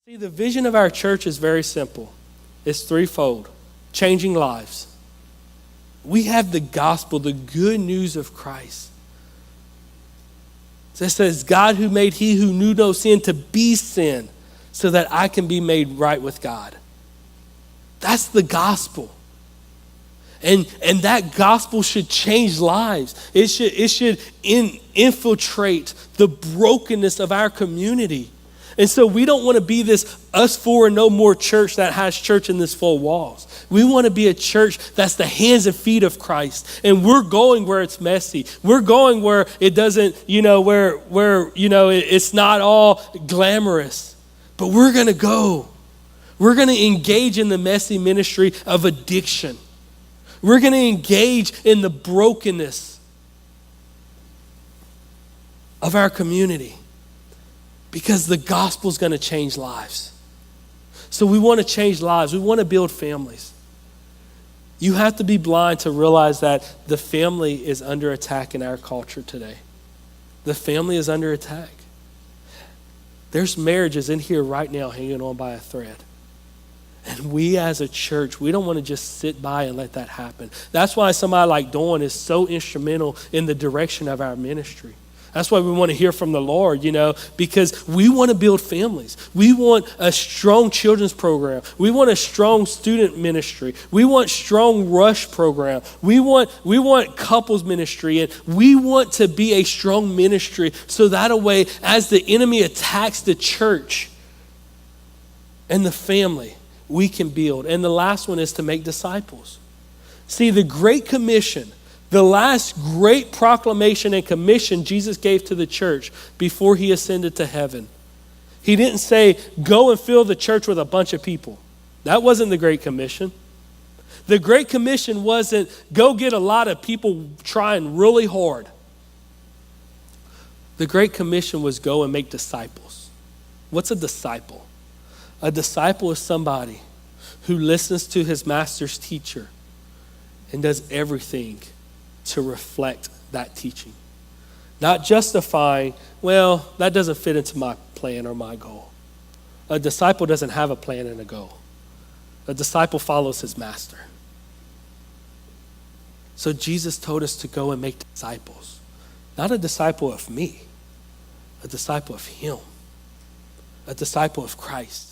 See, the vision of our church is very simple. It's threefold: changing lives. We have the gospel, the good news of Christ. So it says, God who made he who knew no sin to be sin so that I can be made right with God. That's the gospel. And that gospel should change lives. It should infiltrate the brokenness of our community. And so we don't want to be this us four and no more church that has church in this four walls. We want to be a church that's the hands and feet of Christ. And we're going where it's messy. We're going where it doesn't, it's not all glamorous. But we're going to go. We're going to engage in the messy ministry of addiction. We're going to engage in the brokenness of our community. Because the gospel is going to change lives. So we want to change lives. We want to build families. You have to be blind to realize that the family is under attack in our culture today. The family is under attack. There's marriages in here right now hanging on by a thread. And we as a church, we don't want to just sit by and let that happen. That's why somebody like Dawn is so instrumental in the direction of our ministry. That's why we want to hear from the Lord, because we want to build families. We want a strong children's program. We want a strong student ministry. We want strong rush program. We want couples ministry, and we want to be a strong ministry so that a way as the enemy attacks the church and the family, we can build. And the last one is to make disciples. See, the Great Commission, the last great proclamation and commission Jesus gave to the church before he ascended to heaven. He didn't say, go and fill the church with a bunch of people. That wasn't the Great Commission. The Great Commission wasn't go get a lot of people trying really hard. The Great Commission was go and make disciples. What's a disciple? A disciple is somebody who listens to his master's teacher and does everything to reflect that teaching. Not justifying, well, that doesn't fit into my plan or my goal. A disciple doesn't have a plan and a goal. A disciple follows his master. So Jesus told us to go and make disciples. Not a disciple of me, a disciple of him, a disciple of Christ.